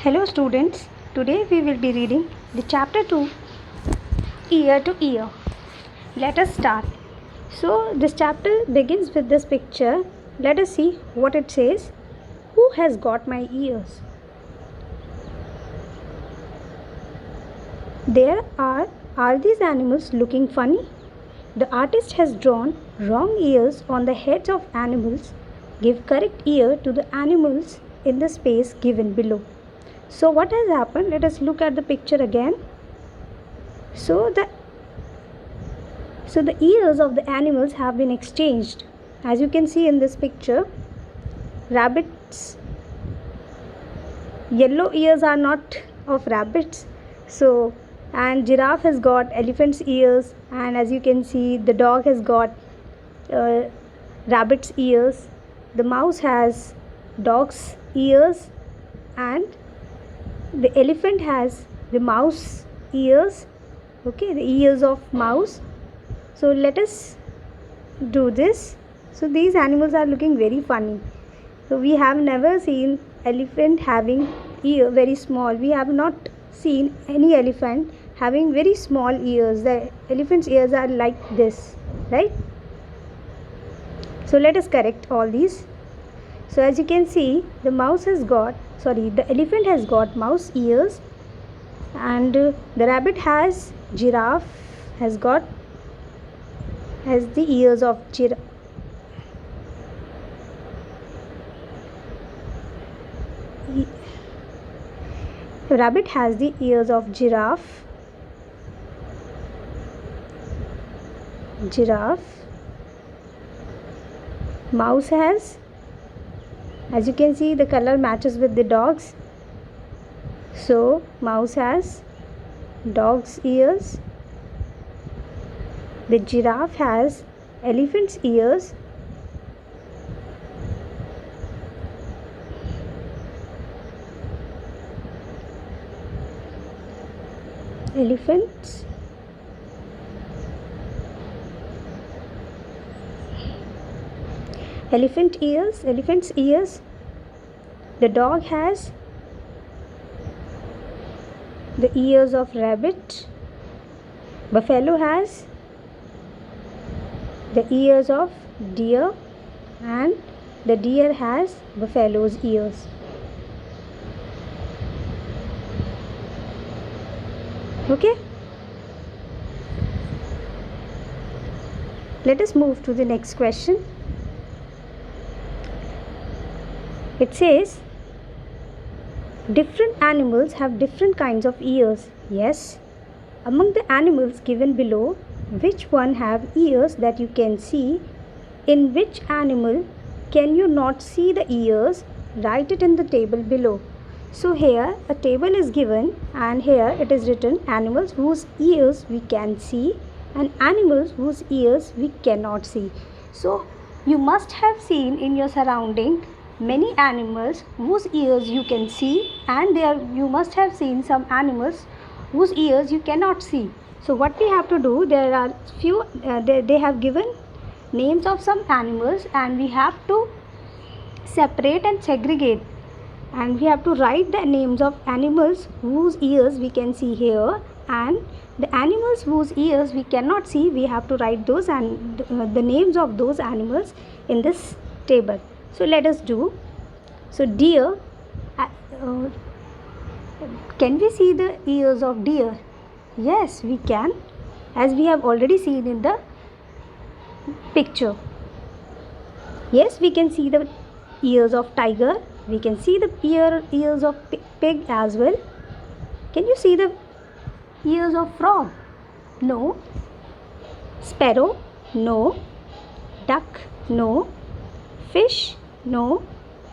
Hello students, today we will be reading the chapter 2, Ear to Ear. Let us start. So this chapter begins with this picture. Let us see what it says. Who has got my ears? Are these animals looking funny? The artist has drawn wrong ears on the heads of animals. Give correct ear to the animals in the space given below. So what has happened? Let us look at the picture again. So the ears of the animals have been exchanged. As you can see in this picture, rabbits' yellow ears are not of rabbits. And giraffe has got elephant's ears, and as you can see, the dog has got rabbit's ears. The mouse has dog's ears, and the elephant has the mouse ears. Okay, the ears of mouse. So let us do this. So these animals are looking very funny. So we have never seen elephant having ear very small. We have not seen any elephant having very small ears. The elephant's ears are like this, right? So let us correct all these. So as you can see, the elephant has got mouse ears, and the rabbit has the ears of giraffe. Rabbit has the ears of giraffe. Mouse has, as you can see, the color matches with the dog's. So mouse has dog's ears. The giraffe has elephant's ears. Elephant's ears. The dog has the ears of rabbit. Buffalo has the ears of deer, and the deer has buffalo's ears. Okay, let us move to the next question. It says, different animals have different kinds of ears. Yes. Among the animals given below, which one have ears that you can see? In which animal can you not see the ears? Write it in the table below. So here a table is given, and here it is written animals whose ears we can see and animals whose ears we cannot see. So you must have seen in your surrounding many animals whose ears you can see, and you must have seen some animals whose ears you cannot see. So what we have to do, there are few they have given names of some animals, and we have to separate and segregate, and we have to write the names of animals whose ears we can see here, and the animals whose ears we cannot see, we have to write those and the names of those animals in this table. So let us do. So deer, can we see the ears of deer? Yes, we can, as we have already seen in the picture. Yes, we can see the ears of tiger. We can see the ears of pig as well. Can you see the ears of frog? No. Sparrow? No. Duck? No. Fish? No.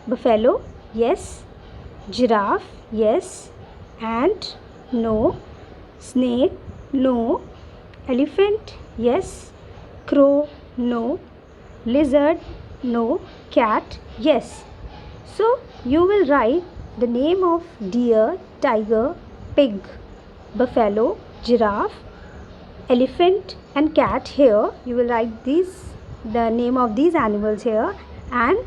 Buffalo? Yes. Giraffe? Yes. Ant? No. Snake? No. Elephant? Yes. Crow? No. Lizard? No. Cat? Yes. So you will write the name of deer, tiger, pig, buffalo, giraffe, elephant and cat here. You will write the name of these animals here, and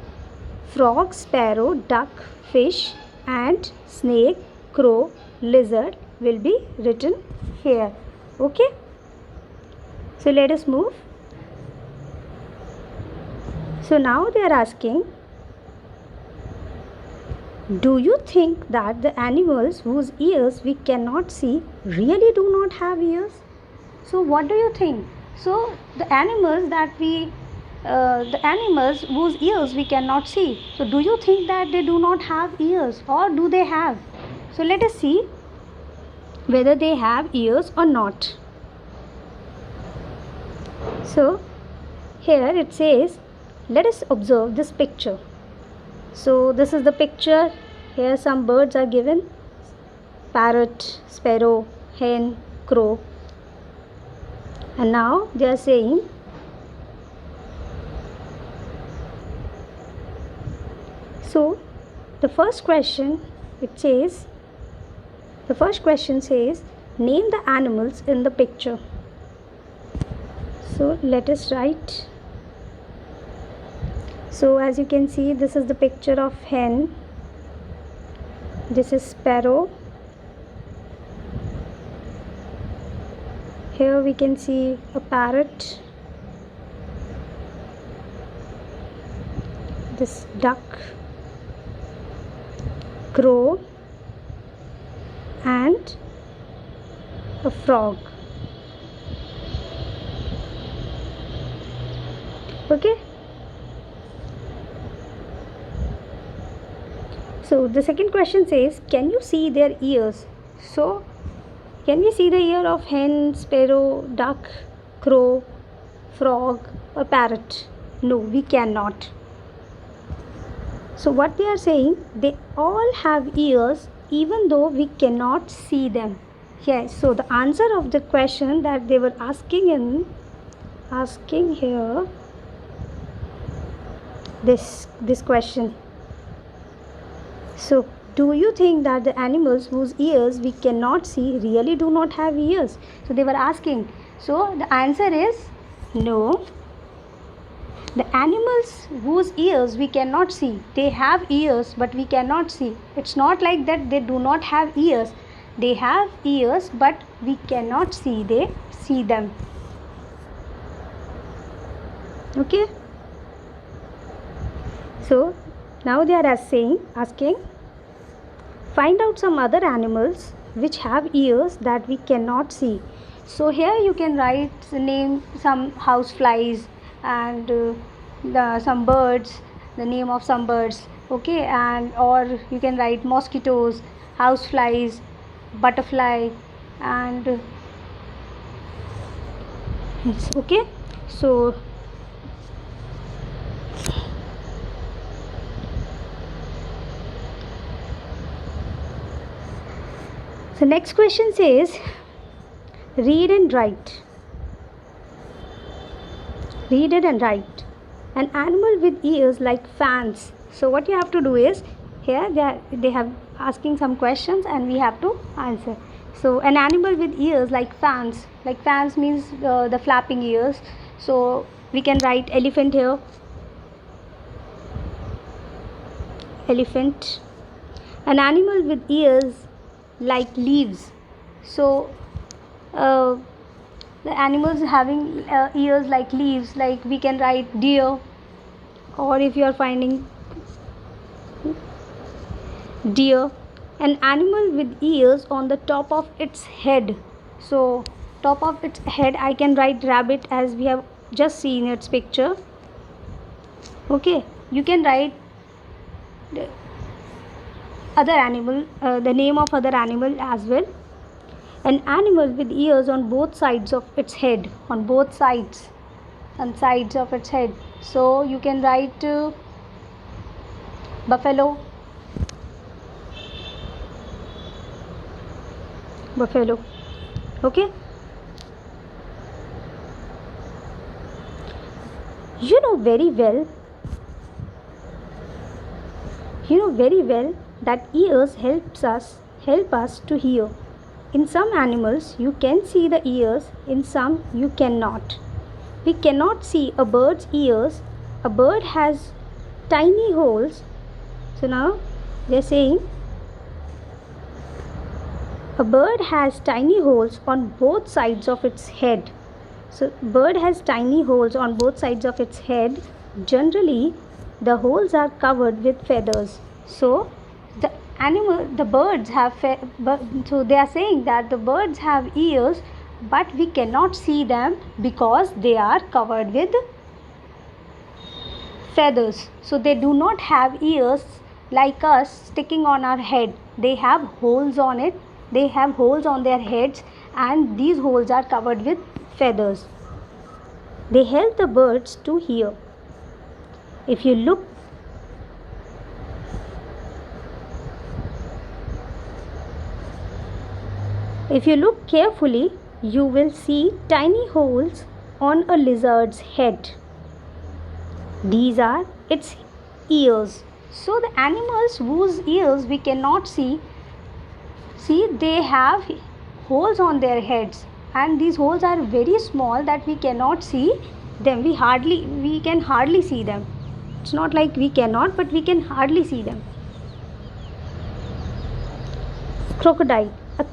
frog, sparrow, duck, fish, ant, snake, crow, lizard will be written here. Okay. So let us move. So now they are asking, do you think that the animals whose ears we cannot see really do not have ears? So what do you think? So the animals whose ears we cannot see, so do you think that they do not have ears, or do they have? So let us see whether they have ears or not. So here it says, let us observe this picture. So this is the picture. Here some birds are given: parrot, sparrow, hen, crow. And now they are saying, so the first question says, name the animals in the picture. So let us write. So as you can see, this is the picture of hen, this is sparrow, here we can see a parrot, this duck, crow, and a frog. Okay. So the second question says, can you see their ears? So can we see the ear of hen, sparrow, duck, crow, frog, or parrot? No, we cannot. So what they are saying, they all have ears even though we cannot see them. Yes, so the answer of the question that they were asking here, this question. So do you think that the animals whose ears we cannot see really do not have ears? So they were asking. So the answer is no. The animals whose ears we cannot see, they have ears but we cannot see. It's not like that they do not have ears. They have ears but we cannot see them. Okay. So now they are asking, find out some other animals which have ears that we cannot see. So here you can write, name some house flies and some birds, the name of some birds. Okay, and or you can write mosquitoes, house flies, butterfly, and okay. So next question says, read and write. Read it and write. An animal with ears like fans. So what you have to do is, here they have asking some questions and we have to answer. So an animal with ears like fans. Like fans means the flapping ears. So we can write elephant here. Elephant. An animal with ears like leaves. So the animals having ears like leaves, like we can write deer, or if you are finding deer. An animal with ears on the top of its head. So top of its head I can write rabbit, as we have just seen its picture. Okay, you can write the other animal, the name of other animal as well. An animal with ears on both sides of its head, on both sides of its head. So you can write buffalo. Okay. You know very well that ears help us to hear. In some animals you can see the ears, in some you cannot. We cannot see a bird's ears. A bird has tiny holes. So now they are saying A bird has tiny holes on both sides of its head. So bird has tiny holes on both sides of its head. Generally, the holes are covered with feathers. So the birds have so they are saying that the birds have ears, but we cannot see them because they are covered with feathers. So they do not have ears like us sticking on our head. They have holes on it. They have holes on their heads, and these holes are covered with feathers. They help the birds to hear. If you look carefully, you will see tiny holes on a lizard's head. These are its ears. So the animals whose ears we cannot see, they have holes on their heads, and these holes are very small that we cannot see them. We can hardly see them. It's not like we cannot, but we can hardly see them. Crocodile. A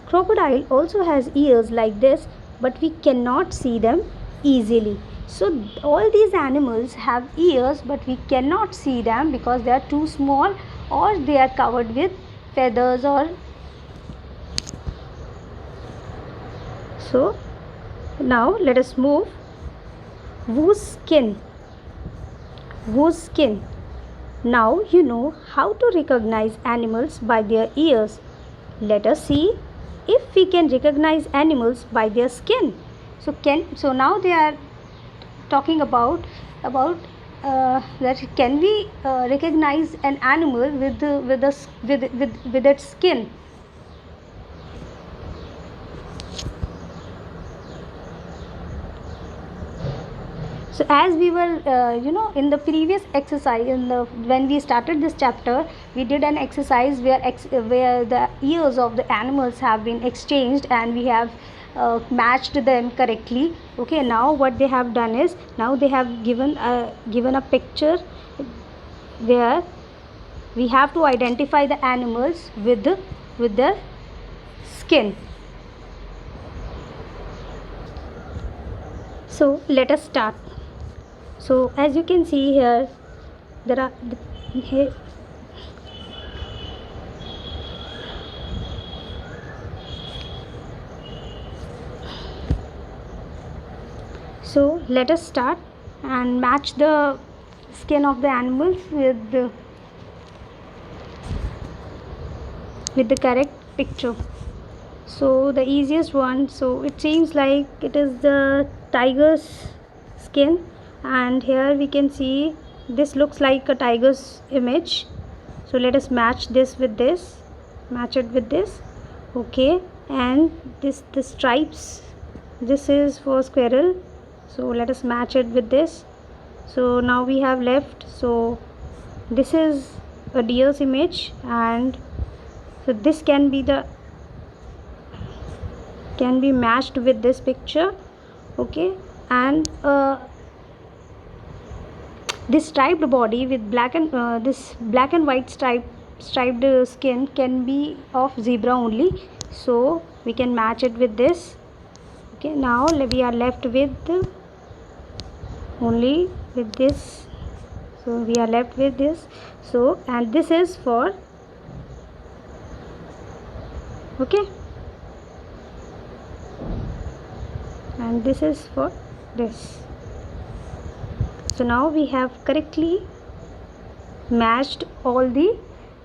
crocodile also has ears like this, but we cannot see them easily. So all these animals have ears, but we cannot see them because they are too small, or they are covered with feathers. Or so now let us move. Whose skin. Now you know how to recognize animals by their ears. Let us see if we can recognize animals by their skin. So now they are talking about that can we recognize an animal with its skin. So as we were in the previous exercise, when we started this chapter, we did an exercise where the ears of the animals have been exchanged, and we have matched them correctly. Okay, now what they have done is, now they have given a picture where we have to identify the animals with the skin. So let us start. So as you can see here, there are so let us start and match the skin of the animals with the correct picture. So the easiest one, so it seems like it is the tiger's skin, and here we can see this looks like a tiger's image. So let us match this with this, match it with this. Okay, and the stripes, this is for squirrel, so let us match it with this. So now we have left, so this is a deer's image, and so this can be matched with this picture. Okay, and this striped body with this black and white striped skin can be of zebra only, so we can match it with this. Okay, now we are left with only with this, so we are left with this. So, and this is for, okay, and this is for this. So now we have correctly matched all the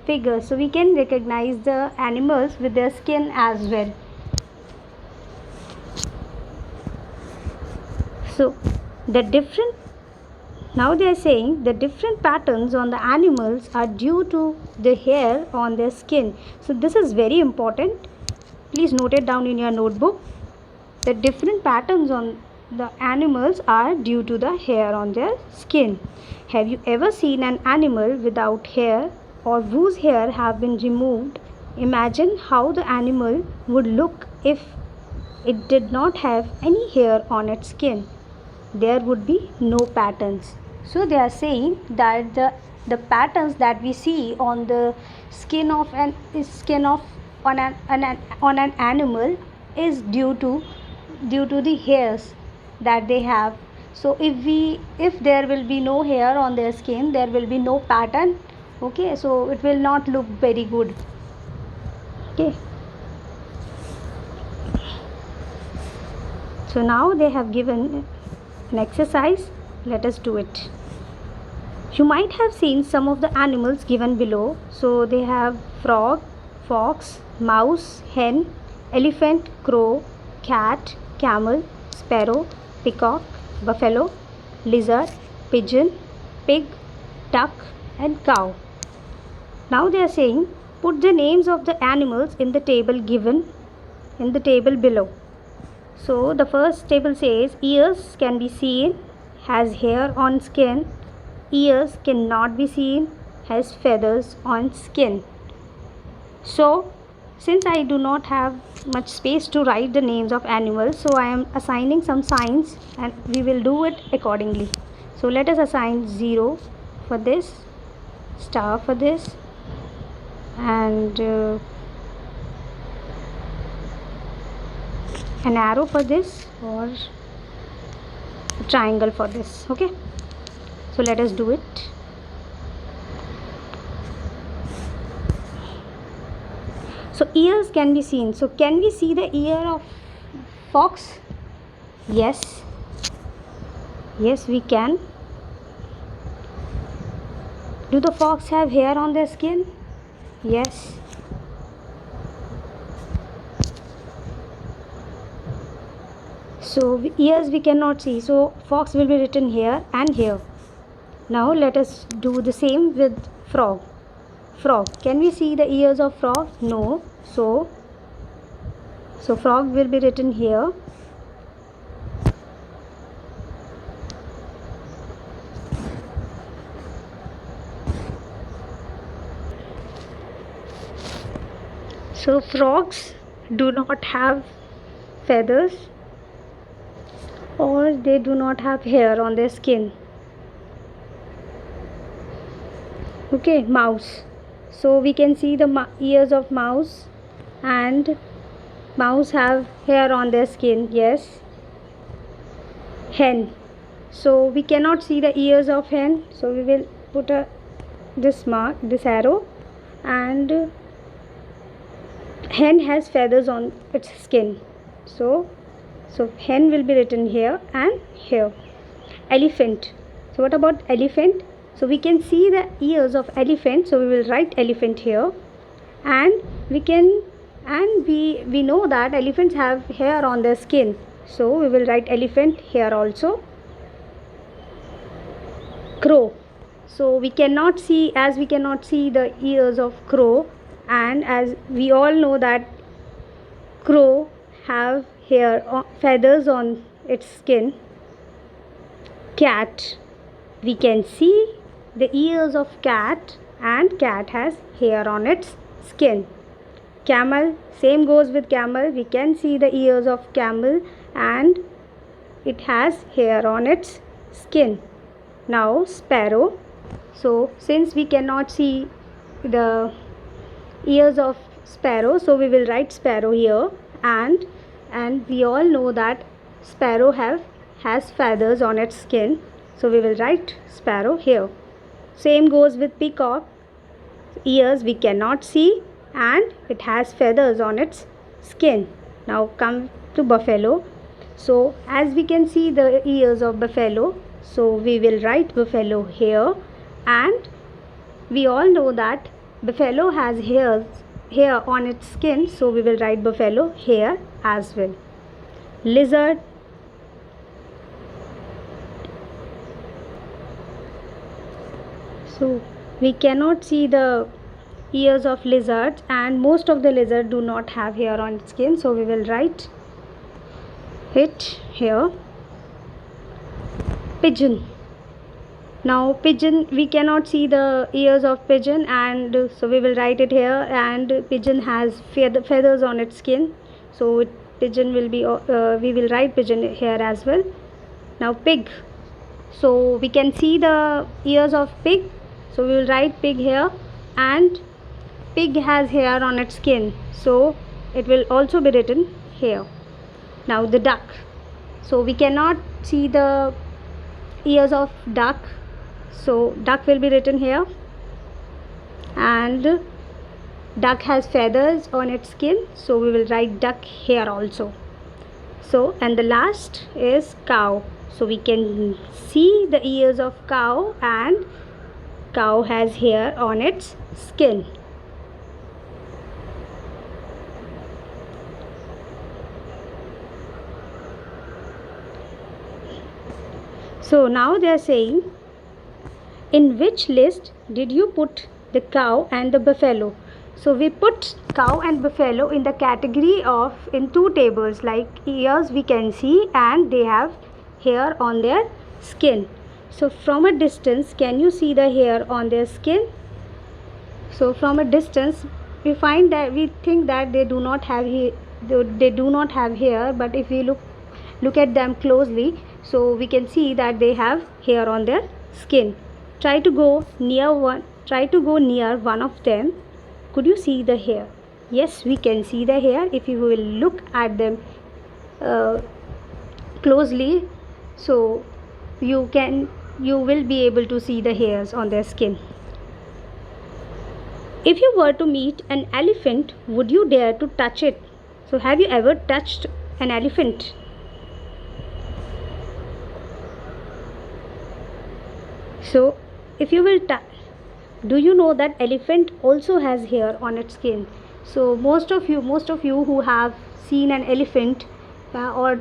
figures, so we can recognize the animals with their skin as well. So now they are saying the different patterns on the animals are due to the hair on their skin. So this is very important. Please note it down in your notebook. The different patterns on the animals are due to the hair on their skin. Have you ever seen an animal without hair or whose hair have been removed? Imagine how the animal would look if it did not have any hair on its skin. There would be no patterns. So they are saying that the patterns that we see on the skin of on an animal is due to the hairs that they have. So if there will be no hair on their skin, there will be no pattern. Okay, so it will not look very good. Okay, so now they have given an exercise. Let us do it. You might have seen some of the animals given below. So they have frog, fox, mouse, hen, elephant, crow, cat, camel, sparrow, peacock, buffalo, lizard, pigeon, pig, duck and cow. Now they are saying put the names of the animals in the table given in the table below. So the first table says ears can be seen, has hair on skin. Ears cannot be seen, has feathers on skin. So since I do not have much space to write the names of animals, so I am assigning some signs and we will do it accordingly. So let us assign 0 for this, star for this, and an arrow for this, or a triangle for this. Okay, so let us do it. So ears can be seen. So can we see the ear of fox? Yes, we can. Do the fox have hair on their skin? Yes. So ears we cannot see, so fox will be written here and here. Now let us do the same with frog. Can we see the ears of frog? No. So frog will be written here. So frogs do not have feathers, or they do not have hair on their skin. Okay, mouse. So we can see the ears of mouse, and mouse have hair on their skin. Yes. Hen. So we cannot see the ears of hen, so we will put this arrow, and hen has feathers on its skin. So hen will be written here and here. Elephant. So what about elephant? So we can see the ears of elephant, so we will write elephant here, and we know that elephants have hair on their skin, so we will write elephant here also. Crow. So we cannot see the ears of crow, and as we all know that crow have feathers on its skin. Cat. We can see the ears of cat, and cat has hair on its skin. Camel. Same goes with camel. We can see the ears of camel, and it has hair on its skin. Now sparrow. So since we cannot see the ears of sparrow, so we will write sparrow here, and we all know that sparrow has feathers on its skin, so we will write sparrow here. Same goes with peacock. Ears we cannot see, and it has feathers on its skin. Now come to buffalo. So as we can see the ears of buffalo, so we will write buffalo here, and we all know that buffalo has hair on its skin, so we will write buffalo here as well. Lizard. So we cannot see the ears of lizards, and most of the lizards do not have hair on its skin, so we will write it here. Pigeon. Now pigeon, we cannot see the ears of pigeon, and so we will write it here, and pigeon has feathers on its skin, so pigeon will be we will write pigeon here as well. Now pig. So we can see the ears of pig, so we will write pig here, and pig has hair on its skin, so it will also be written here. Now the duck, so we cannot see the ears of duck, so duck will be written here. And duck has feathers on its skin, so we will write duck here also. So, and the last is cow, so we can see the ears of cow, and cow has hair on its skin. So now they are saying, in which list did you put the cow and the buffalo? So we put cow and buffalo in the category of, in two tables, like ears we can see and they have hair on their skin. So from a distance, can you see the hair on their skin? So from a distance we find that, we think that they do not have hair, but if we look at them closely, so we can see that they have hair on their skin. Try to go near one of them. Could you see the hair? Yes, we can see the hair if you will look at them closely. So you will be able to see the hairs on their skin. If you were to meet an elephant, would you dare to touch it? So have you ever touched an elephant? So if you will do you know that elephant also has hair on its skin? So most of you who have seen an elephant, or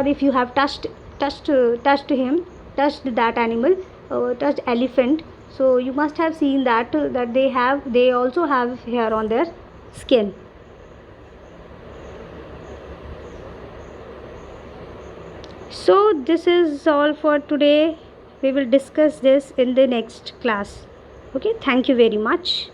if you have touched that animal, touched elephant, so you must have seen that they also have hair on their skin. So this is all for today. We will discuss this in the next class. Okay, thank you very much.